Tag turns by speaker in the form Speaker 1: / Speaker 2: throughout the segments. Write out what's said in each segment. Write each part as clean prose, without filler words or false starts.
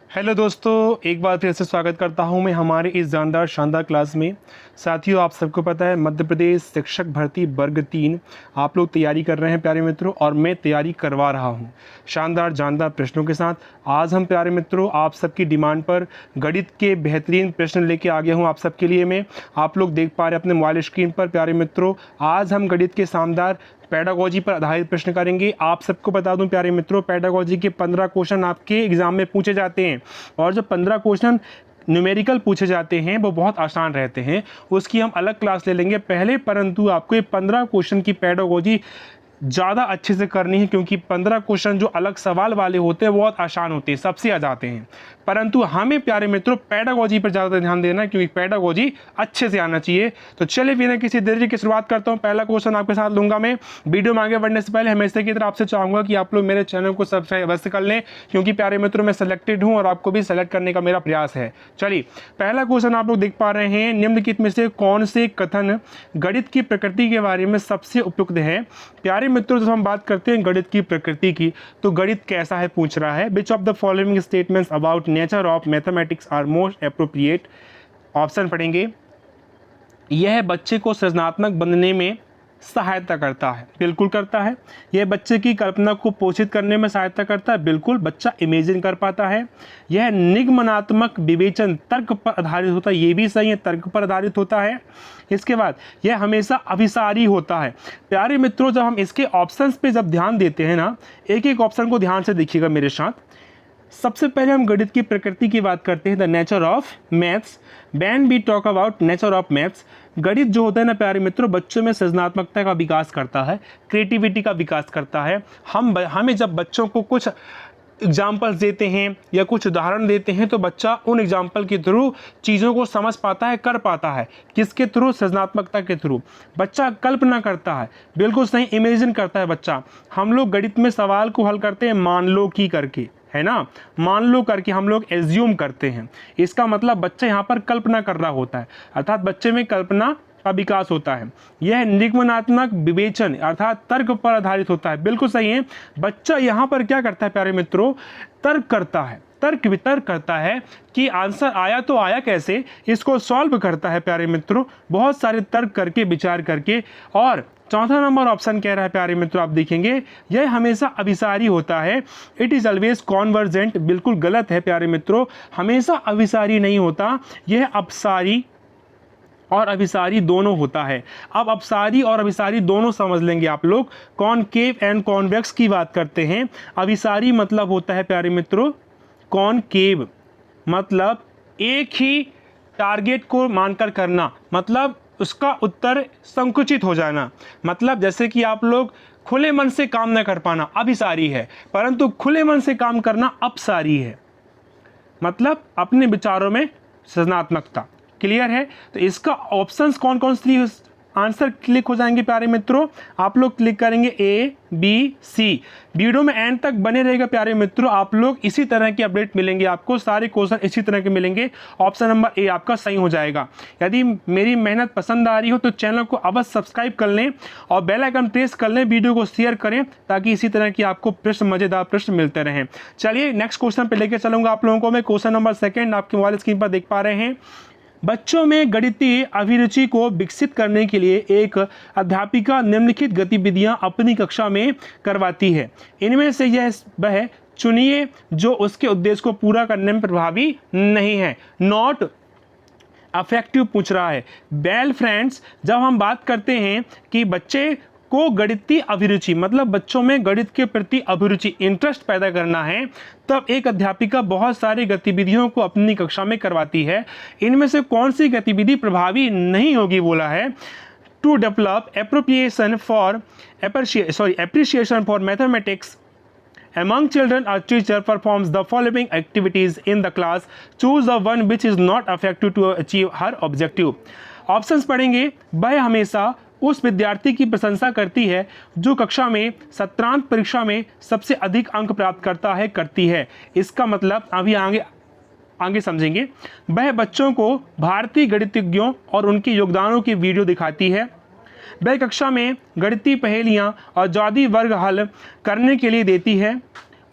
Speaker 1: Hello दोस्तों, एक बार फिर से स्वागत करता हूं मैं हमारे इस जानदार शानदार क्लास में। साथियों, आप सबको पता है मध्य प्रदेश शिक्षक भर्ती वर्ग 3 आप लोग तैयारी कर रहे हैं प्यारे मित्रों, और मैं तैयारी करवा रहा हूं शानदार जानदार प्रश्नों के साथ। आज हम प्यारे मित्रों आप सबकी डिमांड पर गणित के बेहतरीन प्रश्न लेके आ गया हूँ आप सबके लिए मैं। आप लोग देख पा रहे हैं अपने मोबाइल स्क्रीन पर प्यारे मित्रों, आज हम गणित के शानदार पेडागोजी पर आधारित प्रश्न करेंगे। आप सबको बता दूं प्यारे मित्रों, पेडागोजी के 15 क्वेश्चन आपके एग्जाम में पूछे जाते हैं, और जो 15 क्वेश्चन न्यूमेरिकल पूछे जाते हैं वो बहुत आसान रहते हैं। उसकी हम अलग क्लास ले लेंगे पहले, परंतु आपको ये 15 क्वेश्चन की पेडागोजी ज़्यादा अच्छे से करनी है, क्योंकि 15 क्वेश्चन जो अलग सवाल वाले होते हैं बहुत आसान होते हैं, सबसे आ जाते हैं। परंतु हमें प्यारे मित्रों पेडागोजी पर ज़्यादा ध्यान देना है, क्योंकि पेडागोजी अच्छे से आना चाहिए। तो चलिए बिना किसी देरी की शुरुआत करता हूँ। पहला क्वेश्चन आपके साथ लूँगा मैं। वीडियो में आगे बढ़ने से पहले हमेशा की तरह आपसे चाहूँगा कि आप लोग मेरे चैनल को सब्सक्राइब अवश्य कर लें, क्योंकि प्यारे मित्रों मैं सेलेक्टेड हूँ और आपको भी सेलेक्ट करने का मेरा प्रयास है। चलिए पहला क्वेश्चन आप लोग देख पा रहे हैं, निम्नलिखित में से कौन से कथन गणित की प्रकृति के बारे में सबसे उपयुक्त है। प्यारे मित्रों, जब हम बात करते हैं गणित की प्रकृति की, तो गणित कैसा है पूछ रहा है। Which of the following statements about nature of mathematics are most appropriate. Option पढ़ेंगे। यह बच्चे को सृजनात्मक बनने में सहायता करता है, बिल्कुल करता है। यह बच्चे की कल्पना को पोषित करने में सहायता करता है, बिल्कुल बच्चा इमेजिन कर पाता है। यह निगमनात्मक विवेचन तर्क पर आधारित होता है, ये भी सही है, तर्क पर आधारित होता है। इसके बाद यह हमेशा अभिसारी होता है। प्यारे मित्रों, जब हम इसके ऑप्शंस पे जब ध्यान देते हैं ना, एक एक ऑप्शन को ध्यान से देखिएगा मेरे साथ। सबसे पहले हम गणित की प्रकृति की बात करते हैं, the nature of maths. When we talk about nature of maths, गणित जो होता है ना प्यारे मित्रों, बच्चों में सृजनात्मकता का विकास करता है, क्रिएटिविटी का विकास करता है। हमें जब बच्चों को कुछ एग्जाम्पल्स देते हैं या कुछ उदाहरण देते हैं, तो बच्चा उन एग्जाम्पल के थ्रू चीज़ों को समझ पाता है, कर पाता है। किसके थ्रू? सृजनात्मकता के थ्रू। बच्चा कल्पना करता है, बिल्कुल सही, इमेजिन करता है बच्चा। हम लोग गणित में सवाल को हल करते हैं मान लो की करके, है ना, मान लो करके हम लोग एज्यूम करते हैं। इसका मतलब बच्चा यहाँ पर कल्पना कर रहा होता है, अर्थात बच्चे में कल्पना का विकास होता है। यह निगमनात्मक विवेचन अर्थात तर्क पर आधारित होता है, बिल्कुल सही है। बच्चा यहाँ पर क्या करता है प्यारे मित्रों? तर्क करता है, तर्क वितर्क करता है कि आंसर आया तो आया कैसे, इसको सॉल्व करता है प्यारे मित्रों, बहुत सारे तर्क करके, विचार करके। और चौथा नंबर ऑप्शन कह रहा है प्यारे मित्रों, आप देखेंगे यह हमेशा अभिसारी होता है। इट इज ऑलवेज कॉन्वर्जेंट, बिल्कुल गलत है प्यारे मित्रों, हमेशा अभिसारी नहीं होता, यह अपसारी और अभिसारी दोनों होता है। अब अपसारी और अभिसारी दोनों समझ लेंगे आप लोग। कॉनकेव एंड कॉन्वेक्स की बात करते हैं। अभिसारी मतलब होता है प्यारे मित्रों कॉनकेव, मतलब एक ही टारगेट को मानकर करना, मतलब उसका उत्तर संकुचित हो जाना। मतलब जैसे कि आप लोग खुले मन से काम न कर पाना अभिसारी है, परंतु खुले मन से काम करना अपसारी है, मतलब अपने विचारों में सृजनात्मकता। क्लियर है? तो इसका ऑप्शंस कौन कौन सी आंसर क्लिक हो जाएंगे प्यारे मित्रों, आप लोग क्लिक करेंगे ए बी सी। वीडियो में एंड तक बने रहेगा प्यारे मित्रों, आप लोग इसी तरह की अपडेट मिलेंगे आपको, सारे क्वेश्चन इसी तरह के मिलेंगे। ऑप्शन नंबर ए आपका सही हो जाएगा। यदि मेरी मेहनत पसंद आ रही हो तो चैनल को अवश्य सब्सक्राइब कर लें और बेल आइकन प्रेस कर लें, वीडियो को शेयर करें, ताकि इसी तरह की आपको प्रश्न, मजेदार प्रश्न मिलते रहें। चलिए नेक्स्ट क्वेश्चन पे लेकर चलूंगा आप लोगों को मैं। क्वेश्चन नंबर 2 आपके मोबाइल स्क्रीन पर देख पा रहे हैं। बच्चों में गणितीय अभिरुचि को विकसित करने के लिए एक अध्यापिका निम्नलिखित गतिविधियां अपनी कक्षा में करवाती है। इनमें से यह वह चुनिए जो उसके उद्देश्य को पूरा करने में प्रभावी नहीं है। नॉट अफेक्टिव पूछ रहा है। वेल फ्रेंड्स, जब हम बात करते हैं कि बच्चे को गणितीय अभिरुचि, मतलब बच्चों में गणित के प्रति अभिरुचि, इंटरेस्ट पैदा करना है, तब एक अध्यापिका बहुत सारी गतिविधियों को अपनी कक्षा में करवाती है। इनमें से कौन सी गतिविधि प्रभावी नहीं होगी बोला है? To develop appropriation for appreciation for mathematics among children, a teacher performs the following activities in the class. Choose the one which is not effective to achieve her objective. Options पढ़ेंगे। वह हमेशा उस विद्यार्थी की प्रशंसा करती है जो कक्षा में सत्रांत परीक्षा में सबसे अधिक अंक प्राप्त करता है, करती है। इसका मतलब अभी आगे समझेंगे। वह बच्चों को भारतीय गणितज्ञों और उनके योगदानों की वीडियो दिखाती है। वह कक्षा में गणितीय पहेलियां और ज्यादी वर्ग हल करने के लिए देती है।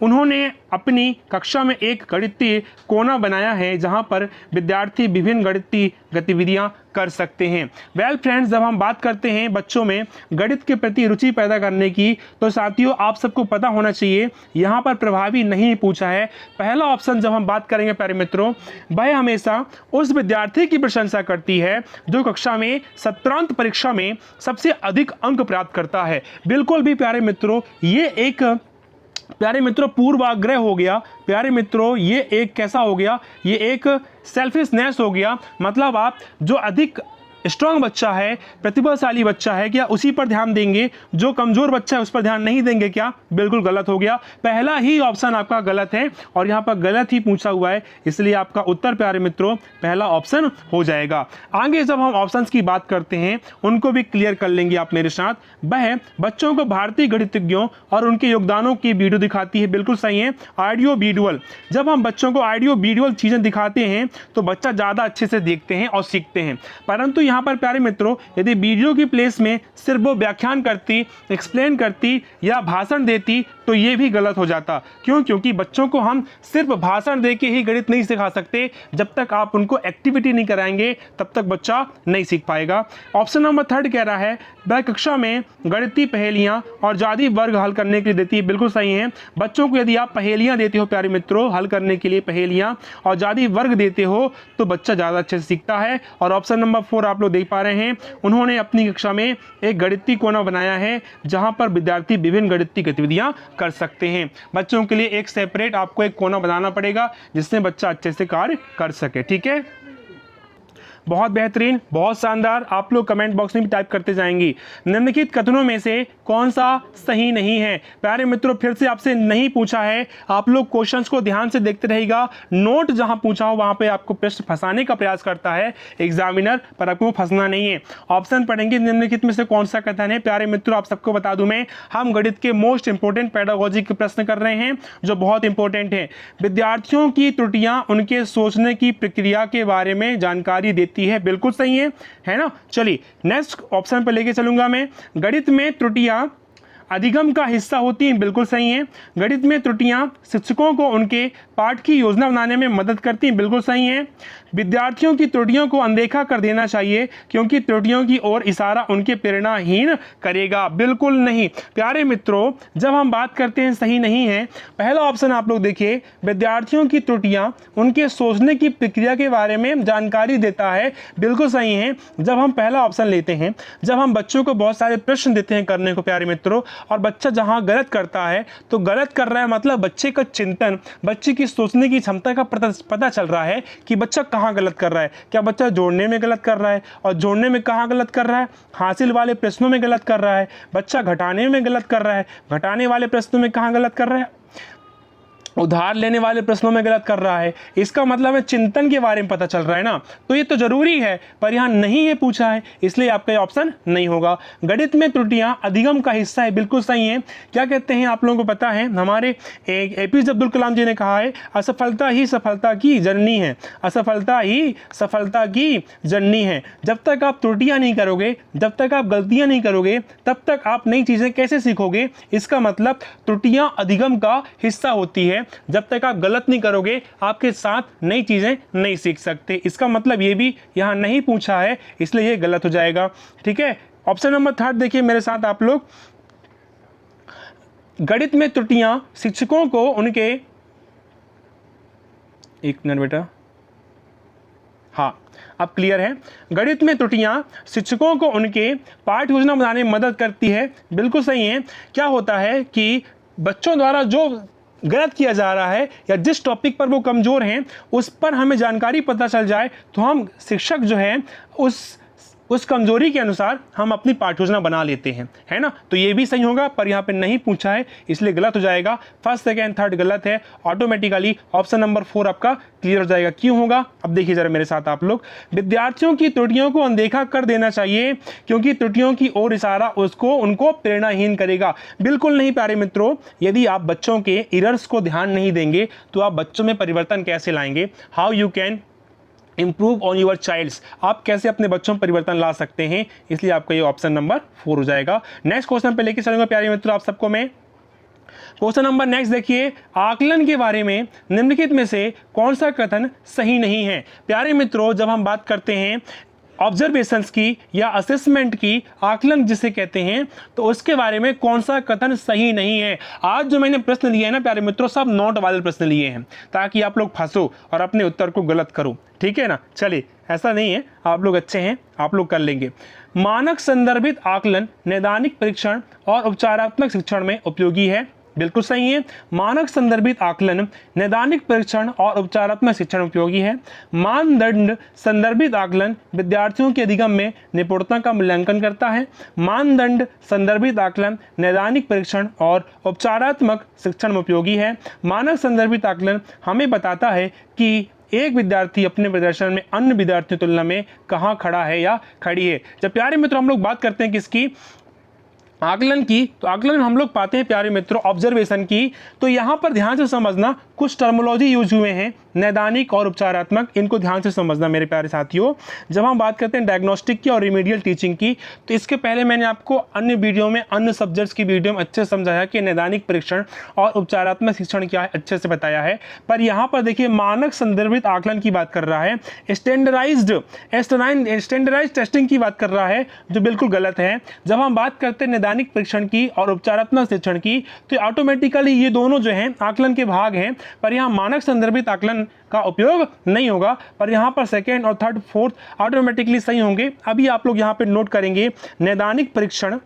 Speaker 1: उन्होंने अपनी कक्षा में एक गणितीय कोना बनाया है जहां पर विद्यार्थी विभिन्न गणितीय गतिविधियां कर सकते हैं। वेल फ्रेंड्स, जब हम बात करते हैं बच्चों में गणित के प्रति रुचि पैदा करने की, तो साथियों आप सबको पता होना चाहिए यहाँ पर प्रभावी नहीं पूछा है। पहला ऑप्शन जब हम बात करेंगे प्यारे मित्रों, वह हमेशा उस विद्यार्थी की प्रशंसा करती है जो कक्षा में सत्रांत परीक्षा में सबसे अधिक अंक प्राप्त करता है। बिल्कुल भी प्यारे मित्रों, ये एक प्यारे मित्रों पूर्वाग्रह हो गया। प्यारे मित्रों, ये एक कैसा हो गया, ये एक सेल्फिशनेस हो गया। मतलब आप जो अधिक स्ट्रांग बच्चा है, प्रतिभाशाली बच्चा है, क्या उसी पर ध्यान देंगे? जो कमजोर बच्चा है उस पर ध्यान नहीं देंगे क्या? बिल्कुल गलत हो गया। पहला ही ऑप्शन आपका गलत है और यहाँ पर गलत ही पूछा हुआ है, इसलिए आपका उत्तर प्यारे मित्रों पहला ऑप्शन हो जाएगा। आगे जब हम ऑप्शंस की बात करते हैं उनको भी क्लियर कर लेंगे आप मेरे साथ। वह बच्चों को भारतीय गणितज्ञों और उनके योगदानों की वीडियो दिखाती है। बिल्कुल सही है, ऑडियो विजुअल। जब हम बच्चों को ऑडियो विजुअल चीजें दिखाते हैं तो बच्चा ज्यादा अच्छे से देखते हैं और सीखते हैं। परंतु यहाँ पर प्यारे मित्रों यदि वीडियो की प्लेस में सिर्फ वो व्याख्यान करती, एक्सप्लेन करती या भाषण देती तो ये भी गलत हो जाता। क्यों? क्योंकि बच्चों को हम सिर्फ भाषण दे के ही गणित नहीं सिखा सकते। जब तक आप उनको एक्टिविटी नहीं कराएंगे तब तक बच्चा नहीं सीख पाएगा। ऑप्शन नंबर 3 कह रहा है वह कक्षा में गणितीय पहेलियां और जाति वर्ग हल करने के लिए देती है। बिल्कुल सही है। बच्चों को यदि आप पहेलियां देते हो प्यारे मित्रों हल करने के लिए पहेलियां और जाति वर्ग देते हो तो बच्चा ज़्यादा अच्छे से सीखता है। और ऑप्शन नंबर 4 आप लोग देख पा रहे हैं, उन्होंने अपनी कक्षा में एक गणितीय कोना बनाया है जहां पर विद्यार्थी विभिन्न गणितीय गतिविधियां कर सकते हैं। बच्चों के लिए एक सेपरेट आपको एक कोना बनाना पड़ेगा जिससे बच्चा अच्छे से कार्य कर सके। ठीक है, बहुत बेहतरीन, बहुत शानदार। आप लोग कमेंट बॉक्स में भी टाइप करते जाएंगी। निम्नलिखित कथनों में से कौन सा सही नहीं है? प्यारे मित्रों फिर से आपसे नहीं पूछा है, आप लोग क्वेश्चंस को ध्यान से देखते रहिएगा। नोट जहां पूछा हो वहां पे आपको प्रश्न फंसाने का प्रयास करता है एग्जामिनर, पर आपको फंसना नहीं है। ऑप्शन पढ़ेंगे, निम्नलिखित में से कौन सा कथन है? प्यारे मित्रों आप सबको बता दूं मैं, हम गणित के मोस्ट इंपोर्टेंट पेडागोजी के प्रश्न कर रहे हैं जो बहुत इंपॉर्टेंट है। विद्यार्थियों की त्रुटियां उनके सोचने की प्रक्रिया के बारे में जानकारी देती है। बिल्कुल सही है ना। चलिए नेक्स्ट ऑप्शन पर लेके चलूंगा मैं। गणित में त्रुटियां अधिगम का हिस्सा होती हैं। बिल्कुल सही है। गणित में त्रुटियां शिक्षकों को उनके पाठ की योजना बनाने में मदद करती हैं। बिल्कुल सही है। विद्यार्थियों की त्रुटियों को अनदेखा कर देना चाहिए क्योंकि त्रुटियों की ओर इशारा उनके प्रेरणाहीन करेगा। बिल्कुल नहीं। प्यारे मित्रों जब हम बात करते हैं सही नहीं है, पहला ऑप्शन आप लोग देखिए, विद्यार्थियों की त्रुटियां उनके सोचने की प्रक्रिया के बारे में जानकारी देता है। बिल्कुल सही है। जब हम पहला ऑप्शन लेते हैं, जब हम बच्चों को बहुत सारे प्रश्न देते हैं करने को प्यारे मित्रों, और बच्चा जहां गलत करता है तो गलत कर रहा है मतलब बच्चे का चिंतन, बच्चे की सोचने की क्षमता का पता चल रहा है कि बच्चा कहां गलत कर रहा है। क्या बच्चा जोड़ने में गलत कर रहा है? और जोड़ने में कहां गलत कर रहा है? हासिल वाले प्रश्नों में गलत कर रहा है। बच्चा घटाने में गलत कर रहा है। घटाने वाले प्रश्नों में कहां गलत कर रहा है? उधार लेने वाले प्रश्नों में गलत कर रहा है। इसका मतलब है चिंतन के बारे में पता चल रहा है ना, तो ये तो जरूरी है, पर यहाँ नहीं है पूछा है, इसलिए आपका ये ऑप्शन नहीं होगा। गणित में त्रुटियां अधिगम का हिस्सा है। बिल्कुल सही है। क्या कहते हैं आप लोगों को पता है, हमारे APJ अब्दुल कलाम जी ने कहा है असफलता ही सफलता की जननी है। असफलता ही सफलता की जननी है। जब तक आप त्रुटियां नहीं करोगे, जब तक आप गलतियां नहीं करोगे, तब तक आप नई चीजें कैसे सीखोगे? इसका मतलब त्रुटियां अधिगम का हिस्सा होती है। जब तक आप गलत नहीं करोगे आपके साथ नई चीजें नहीं सीख सकते। इसका मतलब ये भी यहां नहीं पूछा है, इसलिए ये गलत हो जाएगा। ठीक है, ऑप्शन नंबर 3 देखिए मेरे साथ आप लोग। गणित में त्रुटियां शिक्षकों को उनके, एक मिनट बेटा, हाँ अब क्लियर है। गणित में त्रुटियां शिक्षकों को उनके पाठ योजना बनाने में मदद करती है। बिल्कुल सही है। क्या होता है कि बच्चों द्वारा जो गलत किया जा रहा है या जिस टॉपिक पर वो कमजोर हैं उस पर हमें जानकारी पता चल जाए तो हम शिक्षक जो है उस कमजोरी के अनुसार हम अपनी पाठ्य योजना बना लेते हैं, है ना। तो ये भी सही होगा, पर यहाँ पे नहीं पूछा है इसलिए गलत हो जाएगा। फर्स्ट सेकंड थर्ड गलत है। ऑटोमेटिकली ऑप्शन नंबर 4 आपका क्लियर हो जाएगा। क्यों होगा? अब देखिए जरा मेरे साथ आप लोग। विद्यार्थियों की त्रुटियों को अनदेखा कर देना चाहिए क्योंकि त्रुटियों की ओर इशारा उनको प्रेरणाहीन करेगा। बिल्कुल नहीं प्यारे मित्रों। यदि आप बच्चों के एरर्स को ध्यान नहीं देंगे तो आप बच्चों में परिवर्तन कैसे लाएंगे? How you can improve on your child's, आप कैसे अपने बच्चों में परिवर्तन ला सकते हैं? इसलिए आपका ये ऑप्शन नंबर 4 हो जाएगा। नेक्स्ट क्वेश्चन पे लेके चलूंगा प्यारे मित्रों आप सबको मैं। क्वेश्चन नंबर नेक्स्ट देखिए, आकलन के बारे में निम्नलिखित में से कौन सा कथन सही नहीं है। प्यारे मित्रों, जब हम बात करते हैं ऑब्जर्वेशंस की या असेसमेंट की, आकलन जिसे कहते हैं, तो उसके बारे में कौन सा कथन सही नहीं है। आज जो मैंने प्रश्न लिए हैं ना प्यारे मित्रों, सब नोट वाले प्रश्न लिए हैं ताकि आप लोग फंसो और अपने उत्तर को गलत करो, ठीक है ना। चलिए, ऐसा नहीं है, आप लोग अच्छे हैं, आप लोग कर लेंगे। मानक संदर्भित आकलन नैदानिक परीक्षण और उपचारात्मक शिक्षण में उपयोगी है, बिल्कुल सही है। मानक संदर्भित आकलन नैदानिक परीक्षण और उपचारात्मक शिक्षण उपयोगी है। मानदंड संदर्भित आकलन विद्यार्थियों के अधिगम में निपुणता का मूल्यांकन करता है। मानदंड संदर्भित आकलन नैदानिक परीक्षण और उपचारात्मक शिक्षण में उपयोगी है। मानक संदर्भित आकलन हमें बताता है कि एक विद्यार्थी अपने प्रदर्शन में अन्य विद्यार्थियों की तुलना में कहाँ खड़ा है या खड़ी है। जब प्यारे मित्रों हम लोग बात करते हैं किसकी, आकलन की, तो आकलन हम लोग पाते हैं प्यारे मित्रों ऑब्जर्वेशन की। तो यहाँ पर ध्यान से समझना, कुछ टर्मिनोलॉजी यूज हुए हैं, नैदानिक और उपचारात्मक, इनको ध्यान से समझना मेरे प्यारे साथियों। जब हम बात करते हैं डायग्नोस्टिक की और रिमीडियल टीचिंग की, तो इसके पहले मैंने आपको अन्य वीडियो में, अन्य सब्जेक्ट्स की वीडियो में अच्छे से समझाया कि नैदानिक परीक्षण और उपचारात्मक शिक्षण क्या है, अच्छे से बताया है। पर यहाँ पर देखिए मानक संदर्भित आकलन की बात कर रहा है, स्टैंडर्डाइज्ड टेस्टिंग की बात कर रहा है, जो बिल्कुल गलत है। जब हम बात करते हैं नैदानिक परीक्षण की और उपचारात्मक शिक्षण की, तो ऑटोमेटिकली ये दोनों जो हैं आकलन के भाग हैं, पर यहाँ मानक संदर्भित आकलन का उपयोग नहीं होगा, पर यहाँ पर सेकेंड और थर्ड फोर्थ ऑटोमेटिकली सही होंगे। अभी आप लोग यहाँ पे नोट करेंगे नैदानिक परीक्षण,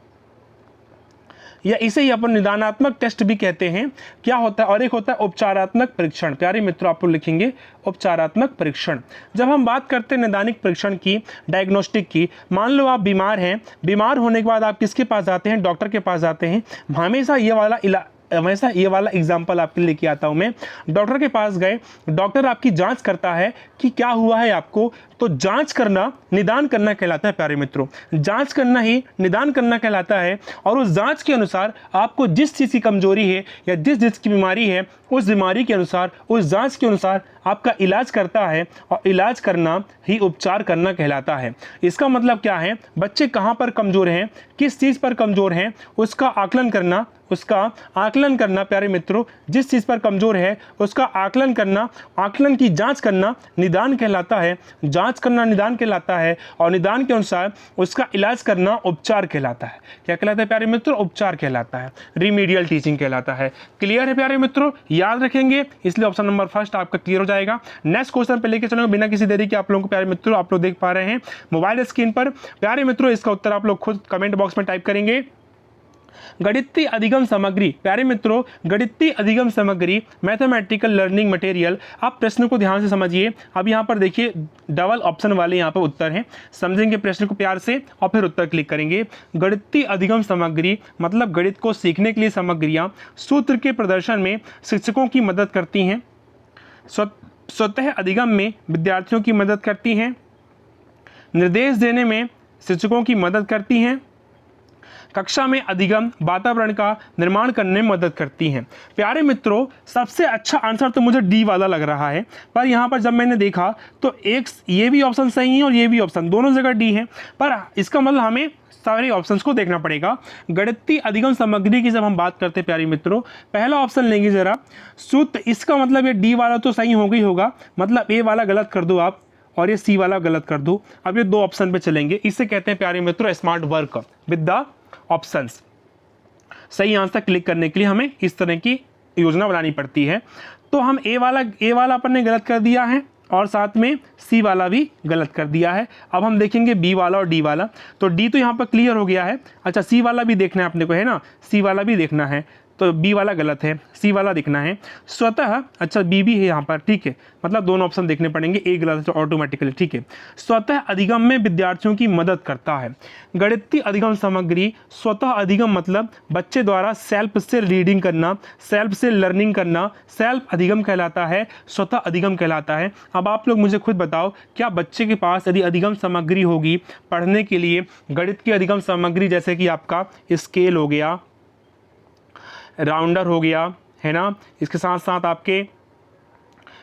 Speaker 1: या इसे ही अपन निदानात्मक टेस्ट भी कहते हैं, क्या होता है, और एक होता है उपचारात्मक परीक्षण। प्यारे मित्रों आप लोग लिखेंगे उपचारात्मक परीक्षण। जब हम बात करते हैं नैदानिक परीक्षण की, डायग्नोस्टिक की, मान लो आप बीमार हैं, बीमार होने के बाद आप किसके पास जाते हैं, डॉक्टर के पास जाते हैं। हमेशा ये वाला एग्जाम्पल आपके लेके आता हूं मैं। डॉक्टर के पास गए, डॉक्टर आपकी जांच करता है कि क्या हुआ है आपको, तो जांच करना निदान करना कहलाता है प्यारे मित्रों। जांच करना ही निदान करना कहलाता है, और उस जांच के अनुसार आपको जिस चीज़ की कमजोरी है या जिस की बीमारी है, उस बीमारी के अनुसार, उस जांच के अनुसार आपका इलाज करता है, और इलाज करना ही उपचार करना कहलाता है। इसका मतलब क्या है, बच्चे कहाँ पर कमजोर हैं, किस चीज़ पर कमजोर हैं, उसका आकलन करना प्यारे मित्रों, जिस चीज़ पर कमजोर है उसका आकलन करना, आकलन की जांच करना निदान कहलाता है, जांच करना निदान कहलाता है, और निदान के अनुसार उसका इलाज करना उपचार कहलाता है। क्या कहलाता है प्यारे मित्रों, उपचार कहलाता है, रिमीडियल टीचिंग कहलाता है। क्लियर है प्यारे मित्रों, याद रखेंगे, इसलिए ऑप्शन नंबर फर्स्ट आपका क्लियर हो जाएगा। नेक्स्ट क्वेश्चन पे लेके चलेंगे बिना किसी देरी के। आप लोगों को प्यारे मित्रों, आप लोग देख पा रहे हैं मोबाइल स्क्रीन पर, प्यारे मित्रों इसका उत्तर आप लोग खुद कमेंट बॉक्स में टाइप करेंगे। गणितीय अधिगम सामग्री, प्यारे मित्रों गणितीय अधिगम सामग्री, मैथमेटिकल लर्निंग मटेरियल। आप प्रश्न को ध्यान से समझिए। अब यहाँ पर देखिए डबल ऑप्शन वाले यहाँ पर उत्तर हैं, समझेंगे प्रश्न को प्यार से और फिर उत्तर क्लिक करेंगे। गणितीय अधिगम सामग्री मतलब गणित को सीखने के लिए सामग्रियाँ सूत्र के प्रदर्शन में शिक्षकों की मदद करती हैं, स्वतः अधिगम में विद्यार्थियों की मदद करती हैं, निर्देश देने में शिक्षकों की मदद करती हैं, कक्षा में अधिगम वातावरण का निर्माण करने में मदद करती हैं। प्यारे मित्रों सबसे अच्छा आंसर तो मुझे डी वाला लग रहा है, पर यहाँ पर जब मैंने देखा तो एक ये भी ऑप्शन सही है और ये भी ऑप्शन, दोनों जगह डी है, पर इसका मतलब हमें सारे ऑप्शंस को देखना पड़ेगा। गणितीय अधिगम सामग्री की जब हम बात करते हैं प्यारे मित्रों, पहला ऑप्शन लेंगे जरा सूत्र, इसका मतलब ये डी वाला तो सही होगा ही होगा, मतलब ए वाला गलत कर दो आप और ये सी वाला गलत कर दो। अब ये दो ऑप्शन पे चलेंगे, इससे कहते हैं प्यारे मित्रों smart work with the options. सही आंसर क्लिक करने के लिए हमें इस तरह की योजना बनानी पड़ती है। तो हम ए वाला अपन ने गलत कर दिया है और साथ में सी वाला भी गलत कर दिया है। अब हम देखेंगे बी वाला और डी वाला, तो डी तो यहाँ पर क्लियर हो गया है। अच्छा सी वाला भी देखना है अपने को, है ना, सी वाला भी देखना है, तो बी वाला गलत है, सी वाला देखना है। स्वतः, अच्छा बी भी है यहाँ पर, ठीक है, मतलब दोनों ऑप्शन देखने पड़ेंगे, एक गलत है ऑटोमेटिकली, ठीक है। स्वतः अधिगम में विद्यार्थियों की मदद करता है। गणितीय अधिगम सामग्री, स्वतः अधिगम मतलब बच्चे द्वारा सेल्फ से रीडिंग करना, सेल्फ से लर्निंग करना, सेल्फ अधिगम कहलाता है, स्वतः अधिगम कहलाता है। अब आप लोग मुझे खुद बताओ, क्या बच्चे के पास यदि अधिगम सामग्री होगी पढ़ने के लिए, गणित की अधिगम सामग्री जैसे कि आपका स्केल हो गया, राउंडर हो गया, है ना, इसके साथ साथ आपके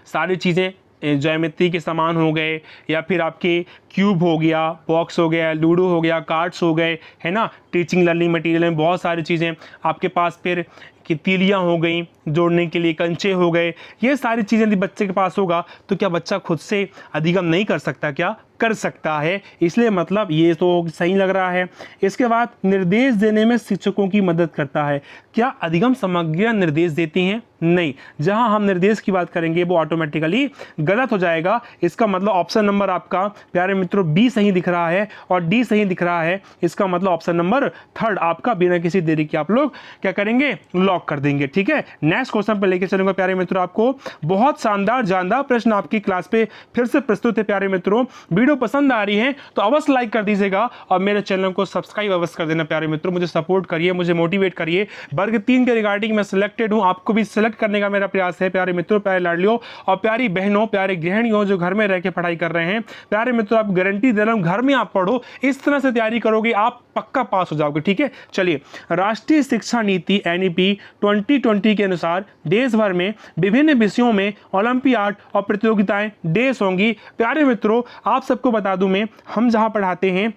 Speaker 1: सारी चीज़ें ज्योमेट्री के सामान हो गए, या फिर आपके क्यूब हो गया, बॉक्स हो गया, लूडो हो गया, कार्ड्स हो गए, है ना, टीचिंग लर्निंग मटेरियल में बहुत सारी चीज़ें आपके पास, फिर कि तीलियां हो गई, जोड़ने के लिए कंचे हो गए, ये सारी चीज़ें यदि बच्चे के पास होगा तो क्या बच्चा खुद से अधिगम नहीं कर सकता? क्या कर सकता है। इसलिए मतलब ये तो सही लग रहा है। इसके बाद निर्देश देने में शिक्षकों की मदद करता है। क्या अधिगम सामग्रियां निर्देश देती हैं? नहीं। जहां हम निर्देश की बात करेंगे वो ऑटोमेटिकली गलत हो जाएगा। इसका मतलब ऑप्शन नंबर आपका प्यारे मित्रों बी सही दिख रहा है और डी सही दिख रहा है। इसका मतलब ऑप्शन नंबर थर्ड आपका बिना किसी देरी के आप लोग क्या करेंगे? लॉक कर देंगे। ठीक है, नेक्स्ट क्वेश्चन पे लेके चलूंगा प्यारे मित्रों आपको। बहुत शानदार जानदार प्रश्न आपकी क्लास पे फिर से प्रस्तुत है प्यारे मित्रों। वीडियो पसंद आ रही है तो अवश्य लाइक कर दीजिएगा और मेरे चैनल को सब्सक्राइब अवश्य कर देना प्यारे मित्रों। मुझे सपोर्ट करिए, मुझे मोटिवेट करिए। वर्ग 3 के रिगार्डिंग मैं सिलेक्टेड हूं, आपको भी सिलेक्ट करने का मेरा प्रयास है प्यारे मित्रों, प्यारे लाडलियों और प्यारी बहनों, प्यारे गृहिणियों जो घर में रह के पढ़ाई कर रहे हैं। प्यारे मित्रों आप गारंटी दे रहा हूं, घर में आप पढ़ो, इस तरह से तैयारी करोगे आप पक्का पास हो जाओगे। ठीक है, चलिए राष्ट्रीय शिक्षा नीति NEP 2020 के अनुसार देश भर में विभिन्न विषयों में ओलंपियाड और प्रतियोगिताएं डेज होंगी। प्यारे मित्रों आप सबको बता दूं मैं, हम जहां पढ़ाते हैं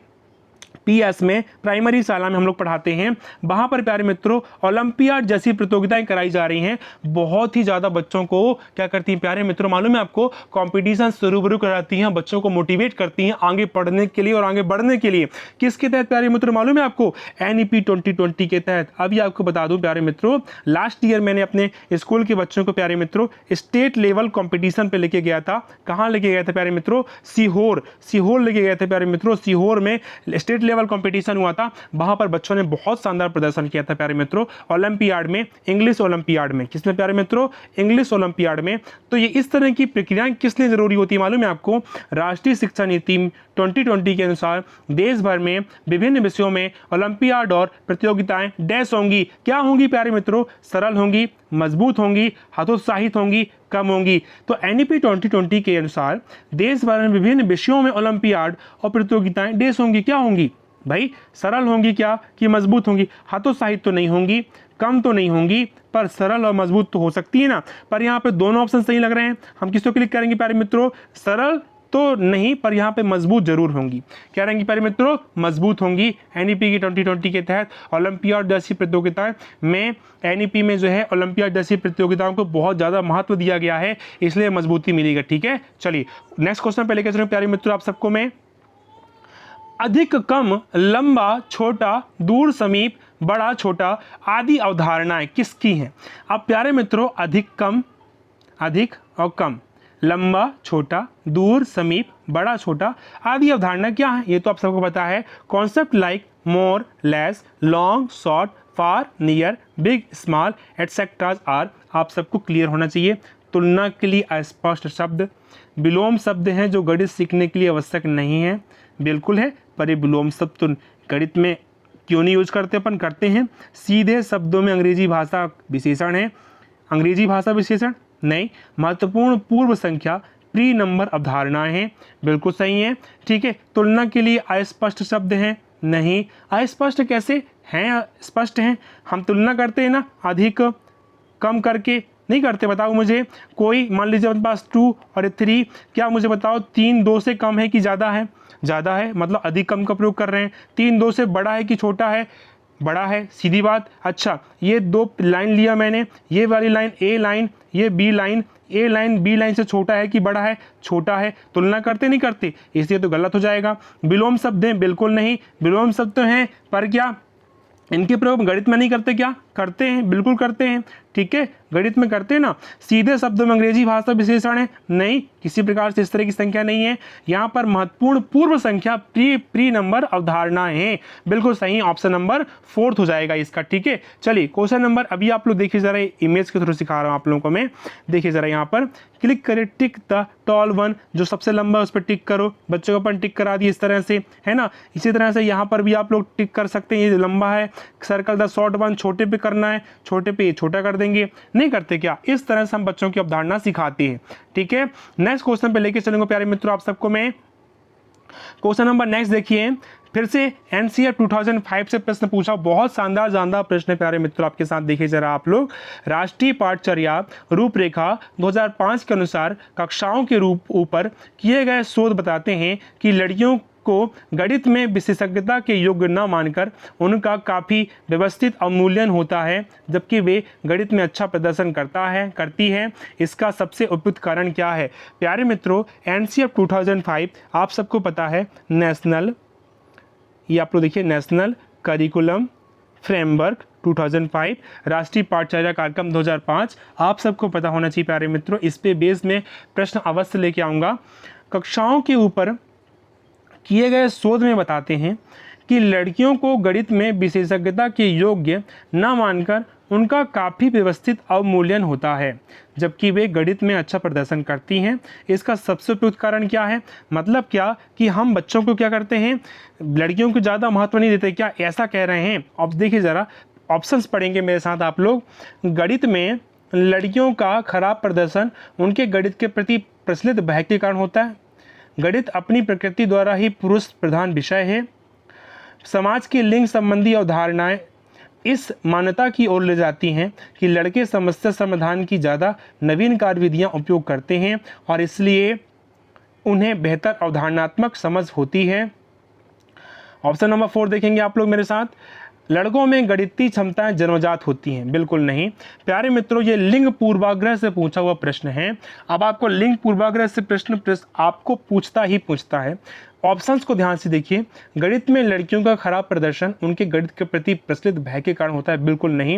Speaker 1: PS में प्राइमरी शाला में हम लोग पढ़ाते हैं, वहाँ पर प्यारे मित्रों ओलंपियाड जैसी प्रतियोगिताएं कराई जा रही हैं। बहुत ही ज़्यादा बच्चों को क्या करती हैं प्यारे मित्रों मालूम है आपको? कॉम्पिटिशन रूबरू कराती हैं, बच्चों को मोटिवेट करती हैं आगे पढ़ने के लिए और आगे बढ़ने के लिए। किसके तहत प्यारे मित्रों मालूम है आपको? NEP 2020 के तहत। अभी आपको बता दूँ प्यारे मित्रों, लास्ट ईयर मैंने अपने स्कूल के बच्चों को प्यारे मित्रों स्टेट लेवल कॉम्पिटिशन पर लेके गया था। कहाँ लेके गया था प्यारे मित्रों? सीहोर लेके गए थे प्यारे मित्रों। सीहोर में स्टेट लेवल कंपटीशन हुआ था, वहां पर बच्चों ने बहुत शानदार प्रदर्शन किया था प्यारे मित्रों ओलंपियाड में, इंग्लिश ओलंपियाड में। किसमें प्यारे मित्रों? इंग्लिश ओलंपियाड में। तो ये इस तरह की प्रक्रियाएं किस लिए जरूरी होती है मालूम है आपको? राष्ट्रीय शिक्षा नीति 2020 के अनुसार देश भर में विभिन्न विषयों में ओलंपियाड और प्रतियोगिताएं डैश होंगी। क्या होंगी प्यारे मित्रों? सरल होंगी, मजबूत होंगी, हतोत्साहित होंगी, कम होंगी। तो NEP 2020 के अनुसार देश भर में विभिन्न विषयों में ओलंपियाड और प्रतियोगिताएं डैश होंगी। क्या होंगी भाई? सरल होंगी क्या कि मजबूत होंगी? हतोत्साहित तो नहीं होंगी, कम तो नहीं होंगी, पर सरल और मजबूत तो हो सकती है ना। पर यहाँ पे दोनों ऑप्शन सही लग रहे हैं। हम किस को क्लिक करेंगे प्यारे मित्रों? सरल तो नहीं, पर यहाँ पे मजबूत जरूर होंगी। क्या रहेंगी प्यारे मित्रों? मजबूत होंगी। NEP की 2020 के तहत ओलंपियाड जैसी प्रतियोगिताएं में NEP में जो है ओलंपियाड जैसी प्रतियोगिताओं को बहुत ज़्यादा महत्व दिया गया है, इसलिए मजबूती मिलेगी। ठीक है, चलिए नेक्स्ट क्वेश्चन पे लेकर चलूँ प्यारे मित्रों आप सबको मैं। अधिक कम, लंबा छोटा, दूर समीप, बड़ा छोटा आदि अवधारणाएं किसकी हैं? अब प्यारे मित्रों अधिक कम, अधिक और कम, लंबा छोटा, दूर समीप, बड़ा छोटा आदि अवधारणा क्या है? ये तो आप सबको पता है। Concept like more, less, long, short, far, near, big, small etcetera are आप सबको क्लियर होना चाहिए। तुलना के लिए अस्पष्ट शब्द, विलोम शब्द हैं जो गणित सीखने के लिए आवश्यक नहीं है। बिल्कुल है, पर ये विलोम शब्द तो गणित में क्यों नहीं यूज करते? अपन करते हैं। सीधे शब्दों में अंग्रेजी भाषा विशेषण है, अंग्रेजी भाषा विशेषण नहीं। महत्वपूर्ण पूर्व संख्या प्री नंबर अवधारणाएं हैं, बिल्कुल सही है। ठीक है, तुलना के लिए अस्पष्ट शब्द हैं, नहीं। अस्पष्ट कैसे हैं? स्पष्ट हैं। हम तुलना करते हैं ना अधिक कम करके, नहीं करते? बताओ मुझे कोई, मान लीजिए अपने पास 2 और 3, क्या मुझे बताओ 3 2 से कम है कि ज़्यादा है? ज़्यादा है, मतलब अधिक कम का प्रयोग कर रहे हैं। 3 2 से बड़ा है कि छोटा है? बड़ा है, सीधी बात। अच्छा, ये 2 लाइन लिया मैंने, ये वाली लाइन A लाइन, ये B line, A line B line से छोटा है कि बड़ा है? छोटा है। तुलना करते नहीं करते, इसलिए तो गलत हो जाएगा। विलोम शब्द हैं? बिल्कुल नहीं। विलोम शब्द तो हैं, पर क्या इनके प्रयोग गणित में नहीं करते? क्या करते हैं? बिल्कुल करते हैं। ठीक है, गणित में करते हैं ना। सीधे शब्दों में अंग्रेजी भाषा विशेषण है? नहीं, किसी प्रकार से इस तरह की संख्या नहीं है। यहाँ पर महत्वपूर्ण पूर्व संख्या प्री नंबर अवधारणाएं हैं। बिल्कुल सही, ऑप्शन नंबर 4 हो जाएगा इसका। ठीक है, चलिए क्वेश्चन नंबर अभी आप लोग देखिए जरा, इमेज के थ्रू सिखा रहा हूँ आप लोगों को मैं। देखिए जरा यहाँ पर क्लिक करें, टिक द टॉल वन, जो सबसे लंबा है उस पर टिक करो। बच्चों को अपन टिक करा दिए इस तरह से, है ना। इसी तरह से यहाँ पर भी आप लोग टिक कर सकते हैं। ये लंबा है, सर्कल द शॉर्ट वन, छोटे पे करना है, छोटे पे छोटा कर देंगे। नहीं करते क्या? इस तरह से हम बच्चों की अवधारणा सिखाते हैं। ठीक है, नेक्स्ट क्वेश्चन पे लेके चलूंगा प्यारे मित्रों आप सबको मैं। क्वेश्चन नंबर नेक्स्ट देखिए, फिर से NCERT 2005 से प्रश्न पूछा, बहुत शानदार जानदार प्रश्न है प्यारे मित्रों आपके साथ। देखिए जरा आप लोग, राष्ट्रीय पाठचर्या रूपरेखा 2005 के अनुसार कक्षाओं के रूप ऊपर किए गए शोध बताते हैं कि लड़कियों को गणित में विशेषज्ञता के योग्य न मानकर उनका काफ़ी व्यवस्थित अवमूल्यन होता है, जबकि वे गणित में अच्छा प्रदर्शन करती है। इसका सबसे उपयुक्त कारण क्या है? प्यारे मित्रों, एनसीएफ 2005 आप सबको पता है, नेशनल, ये आप लोग देखिए, नेशनल करिकुलम फ्रेमवर्क 2005, राष्ट्रीय पाठचर्या कार्यक्रम 2005, आप सबको पता होना चाहिए प्यारे मित्रों। इस पे बेस में प्रश्न अवश्य लेके आऊँगा। कक्षाओं के ऊपर किए गए शोध में बताते हैं कि लड़कियों को गणित में विशेषज्ञता के योग्य न मानकर उनका काफ़ी व्यवस्थित अवमूल्यन होता है, जबकि वे गणित में अच्छा प्रदर्शन करती हैं। इसका सबसे उपयुक्त कारण क्या है? मतलब क्या कि हम बच्चों को क्या करते हैं, लड़कियों को ज़्यादा महत्व नहीं देते क्या, ऐसा कह रहे हैं? अब देखिए ज़रा, ऑप्शंस पढ़ेंगे मेरे साथ आप लोग। गणित में लड़कियों का खराब प्रदर्शन उनके गणित के प्रति प्रचलित भय के कारण होता है। गणित अपनी प्रकृति द्वारा ही पुरुष प्रधान विषय है। समाज की लिंग संबंधी अवधारणाएं इस मान्यता की ओर ले जाती हैं कि लड़के समस्या समाधान की ज़्यादा नवीन कार्यविधियां उपयोग करते हैं और इसलिए उन्हें बेहतर अवधारणात्मक समझ होती है। ऑप्शन नंबर 4 देखेंगे आप लोग मेरे साथ। लड़कों में गणितीय क्षमताएं जन्मजात होती हैं। बिल्कुल नहीं प्यारे मित्रों, ये लिंग पूर्वाग्रह से पूछा हुआ प्रश्न है। अब आपको लिंग पूर्वाग्रह से प्रश्न आपको पूछता है। ऑप्शंस को ध्यान से देखिए। गणित में लड़कियों का खराब प्रदर्शन उनके गणित के प्रति प्रचलित भय के कारण होता है। बिल्कुल नहीं।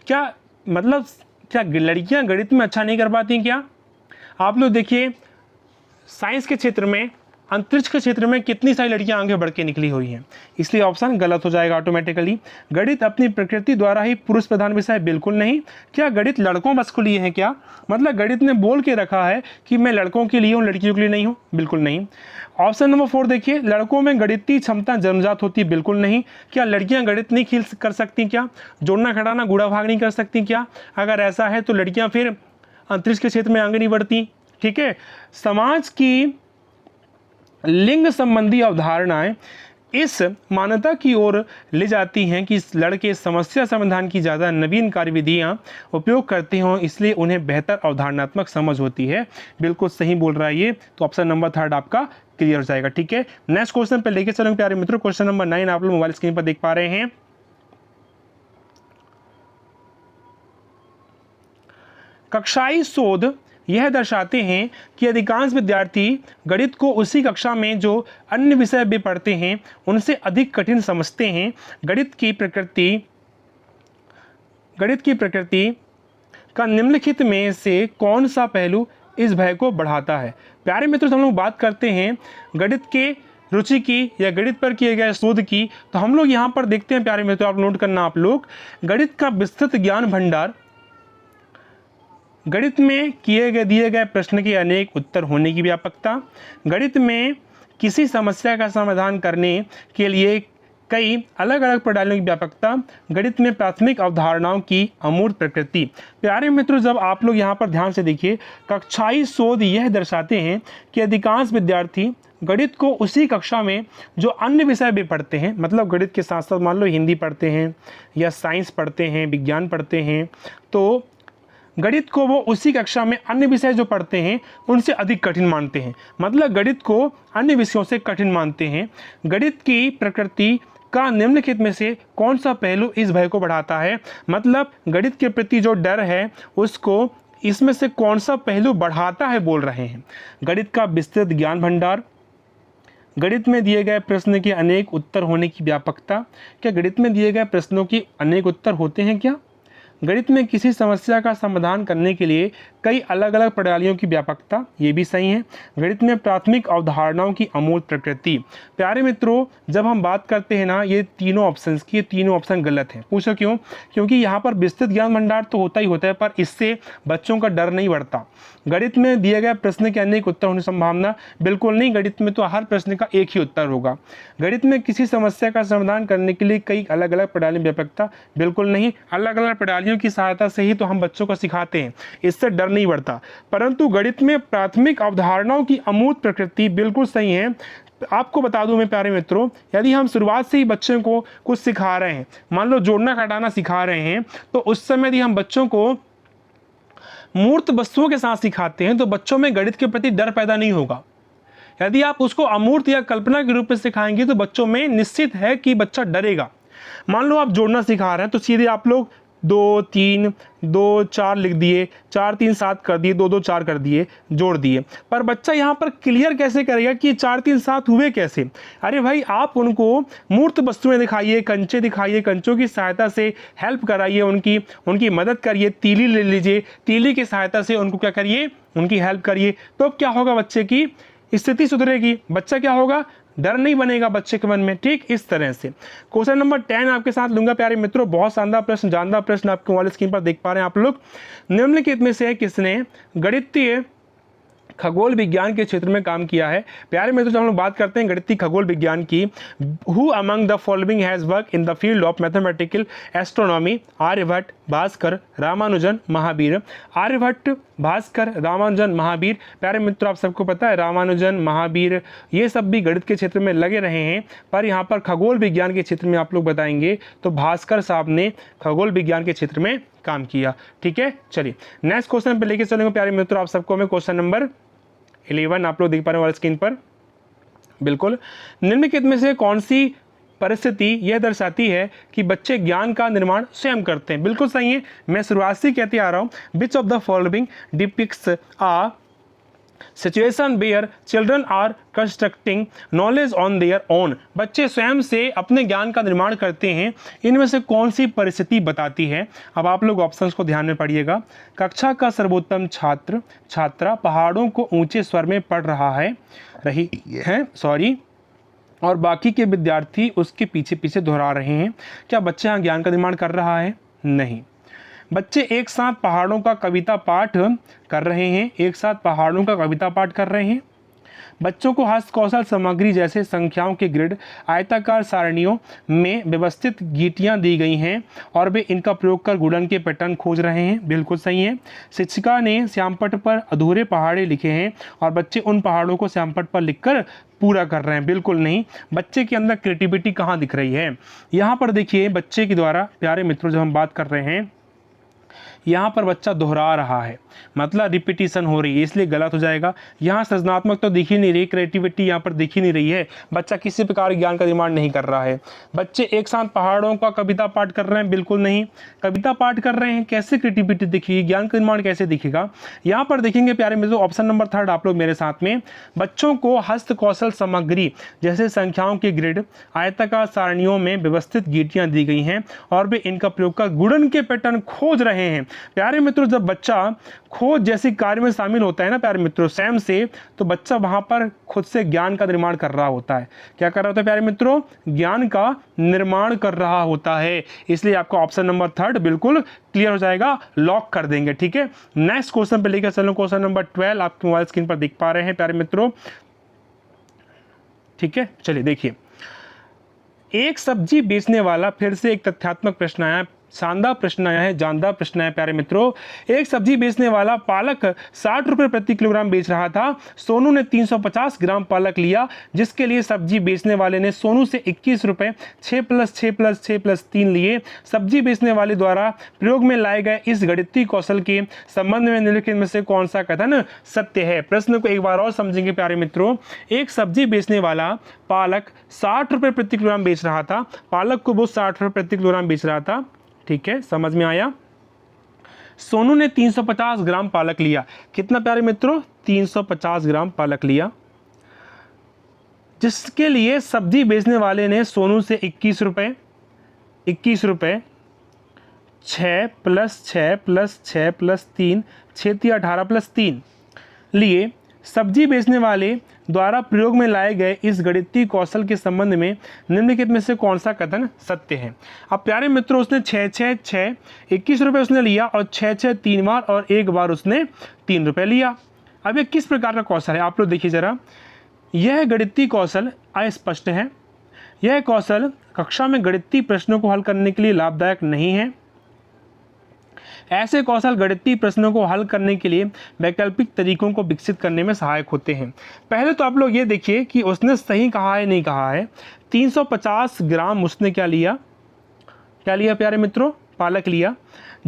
Speaker 1: क्या मतलब, क्या लड़कियां गणित में अच्छा नहीं कर पाती क्या? आप लोग देखिए, साइंस के क्षेत्र में, अंतरिक्ष के क्षेत्र में कितनी सारी लड़कियां आगे बढ़ के निकली हुई हैं, इसलिए ऑप्शन गलत हो जाएगा ऑटोमेटिकली। गणित अपनी प्रकृति द्वारा ही पुरुष प्रधान विषय। बिल्कुल नहीं। क्या गणित लड़कों बस के लिए है क्या? मतलब गणित ने बोल के रखा है कि मैं लड़कों के लिए हूँ, लड़कियों के लिए नहीं हूँ? बिल्कुल नहीं। ऑप्शन नंबर 4 देखिए, लड़कों में गणितीय क्षमता जन्मजात होती है। बिल्कुल नहीं। क्या लड़कियां गणित नहीं खेल कर सकती क्या? जोड़ना घटाना गुणा भाग नहीं कर सकती क्या? अगर ऐसा है तो लड़कियां फिर अंतरिक्ष के क्षेत्र में आगे नहीं बढ़ती। ठीक है। समाज की लिंग संबंधी अवधारणाएं इस मान्यता की ओर ले जाती हैं कि लड़के समस्या समाधान की ज़्यादा नवीन कार्यविधियां उपयोग करते हों, इसलिए उन्हें बेहतर अवधारणात्मक समझ होती है। बिल्कुल सही बोल रहा है ये। तो ऑप्शन नंबर 3 आपका क्लियर हो जाएगा। ठीक है। नेक्स्ट क्वेश्चन पे लेके चलेंगे प्यारे मित्रों। क्वेश्चन नंबर 9 आप लोग मोबाइल स्क्रीन पर देख पा रहे हैं। कक्षाई शोध यह दर्शाते हैं कि अधिकांश विद्यार्थी गणित को उसी कक्षा में जो अन्य विषय भी पढ़ते हैं उनसे अधिक कठिन समझते हैं। गणित की प्रकृति का निम्नलिखित में से कौन सा पहलू इस भय को बढ़ाता है? प्यारे मित्रों, हम लोग बात करते हैं गणित के रुचि की या गणित पर किए गए शोध की, तो हम लोग यहाँ पर देखते हैं प्यारे मित्रों, आप नोट करना आप लोग, गणित का विस्तृत ज्ञान भंडार, गणित में दिए गए प्रश्न के अनेक उत्तर होने की व्यापकता, गणित में किसी समस्या का समाधान करने के लिए कई अलग अलग प्रणालियों की व्यापकता, गणित में प्राथमिक अवधारणाओं की अमूर्त प्रकृति। प्यारे मित्रों, जब आप लोग यहाँ पर ध्यान से देखिए, कक्षाई शोध यह दर्शाते हैं कि अधिकांश विद्यार्थी गणित को उसी कक्षा में जो अन्य विषय भी पढ़ते हैं, मतलब गणित के साथ साथ मान लो हिंदी पढ़ते हैं या साइंस पढ़ते हैं, विज्ञान पढ़ते हैं, तो गणित को वो उसी कक्षा में अन्य विषय जो पढ़ते हैं उनसे अधिक कठिन मानते हैं। मतलब गणित को अन्य विषयों से कठिन मानते हैं। गणित की प्रकृति का निम्नलिखित में से कौन सा पहलू इस भय को बढ़ाता है? मतलब गणित के प्रति जो डर है उसको इसमें से कौन सा पहलू बढ़ाता है बोल रहे हैं। गणित का विस्तृत ज्ञान भंडार, गणित में दिए गए प्रश्न के अनेक उत्तर होने की व्यापकता। क्या गणित में दिए गए प्रश्नों की अनेक उत्तर होते हैं क्या? गणित में किसी समस्या का समाधान करने के लिए कई अलग अलग प्रणालियों की व्यापकता, ये भी सही है। गणित में प्राथमिक अवधारणाओं की अमूर्त प्रकृति। प्यारे मित्रों, जब हम बात करते हैं ना ये तीनों ऑप्शंस की, ये तीनों ऑप्शन गलत हैं। पूछो क्यों? क्योंकि यहाँ पर विस्तृत ज्ञान भंडार तो होता ही होता है, पर इससे बच्चों का डर नहीं बढ़ता। गणित में दिए गए प्रश्न के अनेक उत्तर होने की संभावना, बिल्कुल नहीं। गणित में तो हर प्रश्न का एक ही उत्तर होगा। गणित में किसी समस्या का समाधान करने के लिए कई अलग अलग प्रणाली व्यापकता, बिल्कुल नहीं। अलग अलग प्रणालियों की सहायता से ही तो हम बच्चों को सिखाते हैं, इससे डर नहीं बढ़ता। परंतु गणित में प्राथमिक अवधारणाओं की अमूर्त प्रकृति, बिल्कुल सही है। आपको बता दूं मैं प्यारे मित्रों, यदि हम शुरुआत से ही बच्चों को कुछ सिखा रहे हैं, मान लो जोड़ना घटाना सिखा रहे हैं, तो उस समय यदि हम बच्चों को मूर्त वस्तुओं के साथ सिखाते हैं तो बच्चों में गणित के प्रति डर पैदा नहीं होगा। यदि आप उसको अमूर्त या कल्पना के रूप में सिखाएंगे तो बच्चों में निश्चित है कि बच्चा डरेगा। मान लो आप जोड़ना सिखा रहे हैं तो सीधे आप लोग 2 3 2 4 लिख दिए, 4 3 7 कर दिए, 2 2 4 कर दिए, जोड़ दिए, पर बच्चा यहाँ पर क्लियर कैसे करेगा कि 4 3 7 हुए कैसे? अरे भाई आप उनको मूर्त वस्तुएं दिखाइए, कंचे दिखाइए, कंचों की सहायता से हेल्प कराइए, उनकी मदद करिए। तीली ले लीजिए, तीली की सहायता से उनको क्या करिए, उनकी हेल्प करिए। तो अब क्या होगा, बच्चे की स्थिति सुधरेगी, बच्चा क्या होगा, डर नहीं बनेगा बच्चे के मन में। ठीक इस तरह से क्वेश्चन नंबर 10 आपके साथ लूंगा प्यारे मित्रों। बहुत शानदार प्रश्न, जानदार प्रश्न आपके मोबाइल स्क्रीन पर देख पा रहे हैं आप लोग। निम्नलिखित में से किसने गणितीय खगोल विज्ञान के क्षेत्र में काम किया है? प्यारे मित्रों जब हम लोग बात करते हैं गणितीय खगोल विज्ञान की, who among the following has work in the field of mathematical astronomy? Aryabhatta, Bhaskar, Ramanujan, Mahavir. Aryabhatta, Bhaskar, Ramanujan, Mahavir. प्यारे मित्रों आप सबको पता है रामानुजन, महावीर ये सब भी गणित के क्षेत्र में लगे रहे हैं, पर यहाँ पर खगोल विज्ञान के क्षेत्र में आप लोग बताएंगे तो भास्कर साहब ने खगोल विज्ञान के क्षेत्र में काम किया। ठीक है, चलिए नेक्स्ट क्वेश्चन पे लेके चलेंगे प्यारे मित्रों आप सबको। मैं क्वेश्चन नंबर 11 आप लोग देख पा रहे हैं स्क्रीन पर। बिल्कुल, निम्नलिखित में से कौन सी परिस्थिति यह दर्शाती है कि बच्चे ज्ञान का निर्माण स्वयं करते हैं? बिल्कुल सही है, मैं शुरुआत से कहते आ रहा हूं, which of the following depicts a situation where children are constructing knowledge on their own? बच्चे स्वयं से अपने ज्ञान का निर्माण करते हैं, इनमें से कौन सी परिस्थिति बताती है? अब आप लोग ऑप्शंस को ध्यान में पढ़िएगा। कक्षा का सर्वोत्तम छात्र छात्रा पहाड़ों को ऊंचे स्वर में पढ़ रहा है और बाकी के विद्यार्थी उसके पीछे पीछे दोहरा रहे हैं। क्या बच्चा यहाँ ज्ञान का निर्माण कर रहा है? नहीं। बच्चे एक साथ पहाड़ों का कविता पाठ कर रहे हैं, एक साथ पहाड़ों का कविता पाठ कर रहे हैं। बच्चों को हस्तकौशल सामग्री जैसे संख्याओं के ग्रिड, आयताकार सारणियों में व्यवस्थित गीटियां दी गई हैं और वे इनका प्रयोग कर गुणन के पैटर्न खोज रहे हैं। बिल्कुल सही है। शिक्षिका ने श्यामपट्ट पर अधूरे पहाड़े लिखे हैं और बच्चे उन पहाड़ों को श्यामपट्ट पर लिखकर पूरा कर रहे हैं। बिल्कुल नहीं। बच्चे के अंदर क्रिएटिविटी कहाँ दिख रही है? यहाँ पर देखिए बच्चे के द्वारा प्यारे मित्रों जब हम बात कर रहे हैं यहाँ पर बच्चा दोहरा रहा है, मतलब रिपीटिशन हो रही है, इसलिए गलत हो जाएगा। यहाँ सृजनात्मक तो दिख ही नहीं रही, क्रिएटिविटी यहाँ पर दिख ही नहीं रही है। बच्चा किसी प्रकार ज्ञान का निर्माण नहीं कर रहा है। बच्चे एक साथ पहाड़ों का कविता पाठ कर रहे हैं, बिल्कुल नहीं। कविता पाठ कर रहे हैं, कैसे क्रिएटिविटी दिखेगी, ज्ञान का निर्माण कैसे दिखेगा? यहाँ पर देखेंगे प्यारे मित्रों ऑप्शन नंबर 3 आप लोग मेरे साथ में, बच्चों को हस्त कौशल सामग्री जैसे संख्याओं के ग्रिड, आयताकार सारणियों में व्यवस्थित गीटियां दी गई हैं और वे इनका प्रयोग कर गुणन के पैटर्न खोज रहे हैं। प्यारे मित्रों जब बच्चा खोज जैसी कार्य में शामिल होता है ना प्यारे मित्रों स्वयं से, तो बच्चा वहां पर खुद से ज्ञान का निर्माण कर रहा होता है। क्या कर रहा होता है प्यारे मित्रों? ज्ञान का निर्माण कर रहा होता है। इसलिए आपका ऑप्शन नंबर 3 बिल्कुल क्लियर हो जाएगा, लॉक कर देंगे। ठीक है, नेक्स्ट क्वेश्चन पे लेकर चलो। क्वेश्चन नंबर 12 आपके मोबाइल स्क्रीन पर देख पा रहे हैं प्यारे मित्रों। ठीक है, चलिए देखिए, एक सब्जी बेचने वाला, फिर से एक तथ्यात्मक प्रश्न आया, शानदार प्रश्न आया है, जानदार प्रश्न आया प्यारे मित्रों। एक सब्जी बेचने वाला पालक 60 रुपये प्रति किलोग्राम बेच रहा था। सोनू ने 350 ग्राम पालक लिया, जिसके लिए सब्जी बेचने वाले ने सोनू से 21 रुपये 6 + 6 + 6 + 3 लिए। सब्जी बेचने वाले द्वारा प्रयोग में लाए गए इस गणितीय कौशल के संबंध में निम्नलिखित में से कौन सा कथन सत्य है? प्रश्न को एक बार और समझेंगे प्यारे मित्रों। एक सब्जी बेचने वाला पालक 60 रुपये प्रति किलोग्राम बेच रहा था, पालक को वो 60 रुपये प्रति किलोग्राम बेच रहा था। ठीक है, समझ में आया। सोनू ने 350 ग्राम पालक लिया। कितना प्यारे मित्रों? 350 ग्राम पालक लिया, जिसके लिए सब्जी बेचने वाले ने सोनू से 21 रुपये 6 + 6 + 6 + 3 6 18 + 3 लिए। सब्जी बेचने वाले द्वारा प्रयोग में लाए गए इस गणितीय कौशल के संबंध में निम्नलिखित में से कौन सा कथन सत्य है? अब प्यारे मित्रों उसने 6 21 रुपये उसने लिया और 6 3 बार और एक बार उसने 3 रुपये लिया। अब ये किस प्रकार का कौशल है आप लोग देखिए जरा। यह गणितीय कौशल अस्पष्ट है। यह कौशल कक्षा में गणितीय प्रश्नों को हल करने के लिए लाभदायक नहीं है। ऐसे कौशल गणितीय प्रश्नों को हल करने के लिए वैकल्पिक तरीकों को विकसित करने में सहायक होते हैं। पहले तो आप लोग ये देखिए कि उसने सही कहा है नहीं कहा है। 350 ग्राम उसने क्या लिया प्यारे मित्रों? पालक लिया।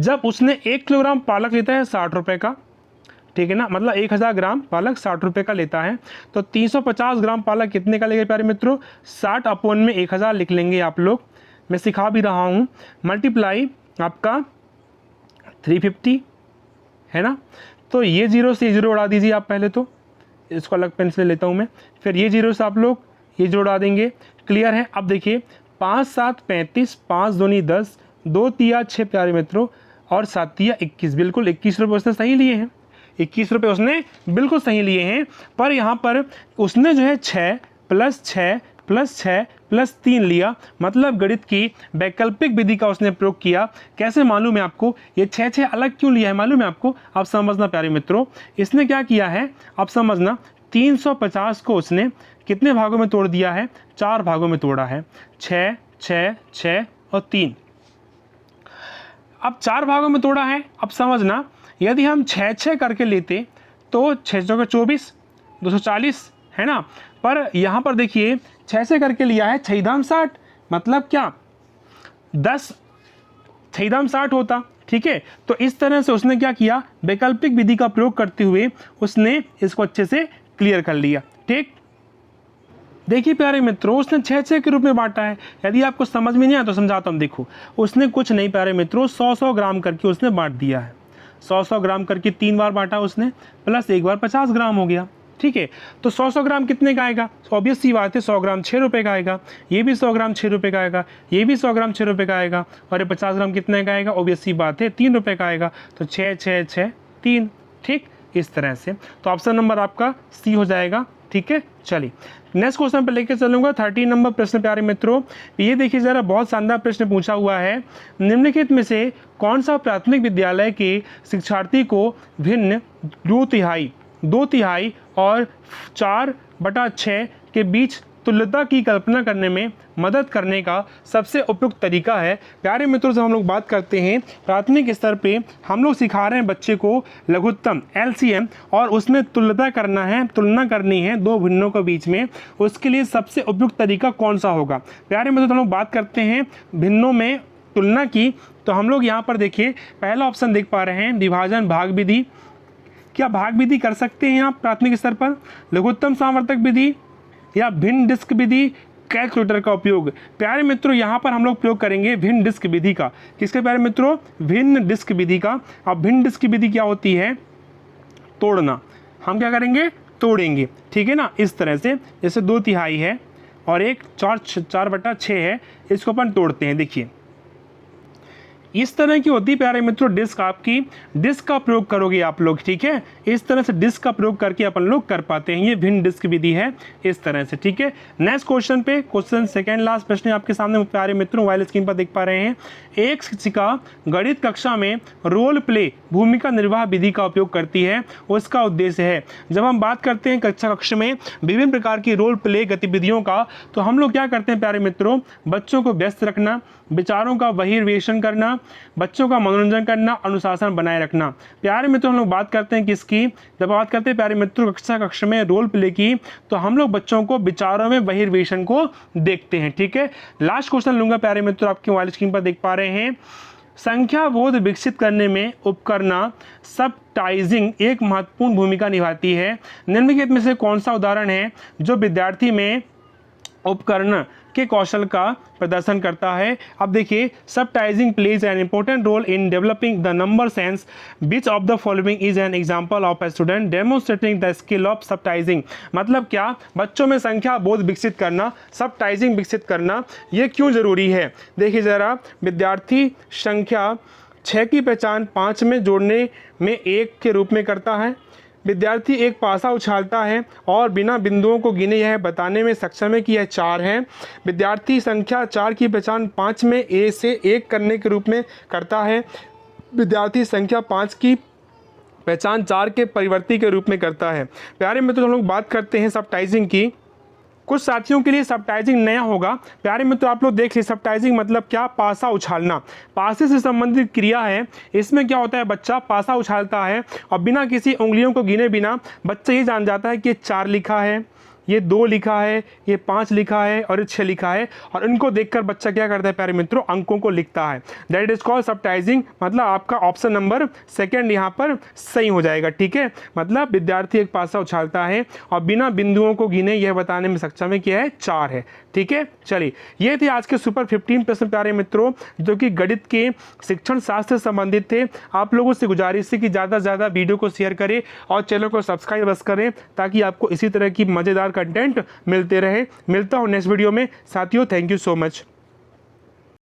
Speaker 1: जब उसने 1 किलोग्राम पालक लेता है 60 रुपये का, ठीक है ना, मतलब 1000 ग्राम पालक 60 रुपये का लेता है, तो 350 ग्राम पालक कितने का लेगा प्यारे मित्रों, 60 अपॉन में 1000 लिख लेंगे आप लोग, मैं सिखा भी रहा हूँ, मल्टीप्लाई आपका 350 है ना। तो ये 0 से 0 उड़ा दीजिए आप, पहले तो इसको अलग पेन से लेता हूँ मैं, फिर ये 0 से आप लोग ये जो उड़ा देंगे, क्लियर है। अब देखिए 5 7 35, 5 दूनी 10, 2 तिया 6 प्यारे मित्रों, और 7 तिया 21, बिल्कुल 21 रुपये उसने सही लिए हैं, 21 रुपये उसने बिल्कुल सही लिए हैं। पर यहाँ पर उसने जो है 6 + 6 + 6 + 3 लिया, मतलब गणित की वैकल्पिक विधि का उसने प्रयोग किया। कैसे मालूम है आपको, ये 6 अलग क्यों लिया है मालूम है आपको, आप समझना प्यारे मित्रों। इसने क्या किया है आप समझना, 350 को उसने कितने भागों में तोड़ दिया है, 4 भागों में तोड़ा है, 6 6 6 और 3। अब 4 भागों में तोड़ा है। अब समझना, यदि हम 6 6 करके लेते तो 6 चौके 24, 240 है ना, पर यहाँ पर देखिए 6 से करके लिया है 6 दाम 60, मतलब क्या 10 6 दाम 60 होता, ठीक है। तो इस तरह से उसने क्या किया, वैकल्पिक विधि का प्रयोग करते हुए उसने इसको अच्छे से क्लियर कर लिया, ठीक। देखिए प्यारे मित्रों, उसने 6 6 के रूप में बांटा है। यदि आपको समझ में नहीं आया तो समझाता हूँ। देखो, उसने कुछ नहीं प्यारे मित्रों, 100 ग्राम करके उसने बांट दिया है, 100 ग्राम करके 3 बार बांटा उसने, प्लस 1 बार 50 ग्राम हो गया, ठीक है। तो 100 ग्राम कितने का आएगा, ऑब्वियस सी बात है 100 ग्राम 6 रुपये का आएगा, ये भी 100 ग्राम 6 रुपये का आएगा, ये भी 100 ग्राम 6 रुपये का आएगा, और ये 50 ग्राम कितने का आएगा, ऑब्वियस सी बात है 3 रुपये का आएगा। तो 6 6 6 3, ठीक, इस तरह से। तो ऑप्शन नंबर आपका सी हो जाएगा, ठीक है। चलिए नेक्स्ट क्वेश्चन पे लेके चलूंगा, 13 नंबर प्रश्न प्यारे मित्रों। ये देखिए जरा, बहुत शानदार प्रश्न पूछा हुआ है। निम्नलिखित में से कौन सा प्राथमिक विद्यालय के शिक्षार्थी को भिन्न 2 तिहाई और 4/6 के बीच तुल्यता की कल्पना करने में मदद करने का सबसे उपयुक्त तरीका है। प्यारे मित्रों, जब हम लोग बात करते हैं प्राथमिक स्तर पे, हम लोग सिखा रहे हैं बच्चे को लघुत्तम LCM, और उसमें तुल्यता करना है, तुलना करनी है दो भिन्नों के बीच में। उसके लिए सबसे उपयुक्त तरीका कौन सा होगा। प्यारे मित्रों, हम लोग बात करते हैं भिन्नों में तुलना की, तो हम लोग यहाँ पर देखिए पहला ऑप्शन देख पा रहे हैं, विभाजन भाग विधि। क्या भाग विधि कर सकते हैं आप प्राथमिक स्तर पर, लघुत्तम सामर्थक विधि या भिन्न डिस्क विधि, कैलकुलेटर का उपयोग। प्यारे मित्रों, यहाँ पर हम लोग प्रयोग करेंगे भिन्न डिस्क विधि का। किसके प्यारे मित्रों, भिन्न डिस्क विधि का। अब भिन्न डिस्क विधि क्या होती है, तोड़ना। हम क्या करेंगे, तोड़ेंगे, ठीक है ना, इस तरह से। जैसे 2 तिहाई है और एक 4/6 है, इसको अपन तोड़ते हैं। देखिए इस तरह की होती है प्यारे मित्रों डिस्क। आपकी डिस्क का प्रयोग करोगे आप लोग, ठीक है, इस तरह से डिस्क का प्रयोग करके अपन लोग कर पाते हैं। ये भिन्न डिस्क विधि है, इस तरह से, ठीक है। नेक्स्ट क्वेश्चन पे, क्वेश्चन सेकंड लास्ट प्रश्न आपके सामने प्यारे मित्रों मोबाइल स्क्रीन पर देख पा रहे हैं। एक शिक्षिका गणित कक्षा में रोल प्ले भूमिका निर्वाह विधि का उपयोग करती है, उसका उद्देश्य है। जब हम बात करते हैं कक्षा में विभिन्न प्रकार की रोल प्ले गतिविधियों का, तो हम लोग क्या करते हैं प्यारे मित्रों, बच्चों को व्यस्त रखना, विचारों का बहिर्वेशन करना, बच्चों का मनोरंजन करना, अनुशासन बनाए रखना। प्यारे मित्रों, हम लोग बात करते हैं किसकी, जब बात करते हैं प्यारे मित्रों कक्षा में रोल प्ले की, तो हम लोग बच्चों को विचारों में बहिर्वेशन को देखते हैं, ठीक है। लास्ट क्वेश्चन लूंगा प्यारे मित्रों, आपके मोबाइल स्क्रीन पर देख पा रहे हैं। संख्या बोध विकसित करने में उपकरण सबटाइजिंग एक महत्वपूर्ण भूमिका निभाती है। निम्नलिखित में से कौन सा उदाहरण है जो विद्यार्थी में उपकरण के कौशल का प्रदर्शन करता है। अब देखिए, subitizing plays an important role in developing the number sense, which of the following is an example of a student demonstrating the skill of subitizing. मतलब क्या, बच्चों में संख्या बोध विकसित करना, सबटाइजिंग विकसित करना, ये क्यों जरूरी है। देखिए जरा, विद्यार्थी संख्या 6 की पहचान 5 में जोड़ने में 1 के रूप में करता है। विद्यार्थी एक पासा उछालता है और बिना बिंदुओं को गिने यह बताने में सक्षम है कि यह 4 है। विद्यार्थी संख्या 4 की पहचान 5 में ए से 1 करने के रूप में करता है। विद्यार्थी संख्या 5 की पहचान 4 के परिवर्ती के रूप में करता है। प्यारे मित्रों, हम लोग बात करते हैं सबटाइजिंग की। कुछ साथियों के लिए सबटाइजिंग नया होगा। प्यारे मित्रों, आप लोग देख लीजिए, सबटाइजिंग मतलब क्या, पासा उछालना, पासे से संबंधित क्रिया है। इसमें क्या होता है, बच्चा पासा उछालता है और बिना किसी उंगलियों को गिने बिना बच्चा ये जान जाता है कि 4 लिखा है, ये 2 लिखा है, ये 5 लिखा है और ये 6 लिखा है, और इनको देखकर बच्चा क्या करता है प्यारे मित्रों, अंकों को लिखता है। That is called subitizing. मतलब आपका ऑप्शन नंबर सेकंड यहाँ पर सही हो जाएगा। ठीक है, मतलब विद्यार्थी एक पासा उछालता है और बिना बिंदुओं को गिने यह बताने में सक्षम है कि है 4 है। ठीक है, चलिए ये थे आज के सुपर 15 प्रश्न प्यारे मित्रों, जो कि गणित के शिक्षण शास्त्र से संबंधित थे। आप लोगों से गुजारिश है कि ज़्यादा से ज़्यादा वीडियो को शेयर करें और चैनल को सब्सक्राइब बस करें, ताकि आपको इसी तरह की मज़ेदार कंटेंट मिलते रहे। मिलता हूँ नेक्स्ट वीडियो में साथियों। Thank you so much.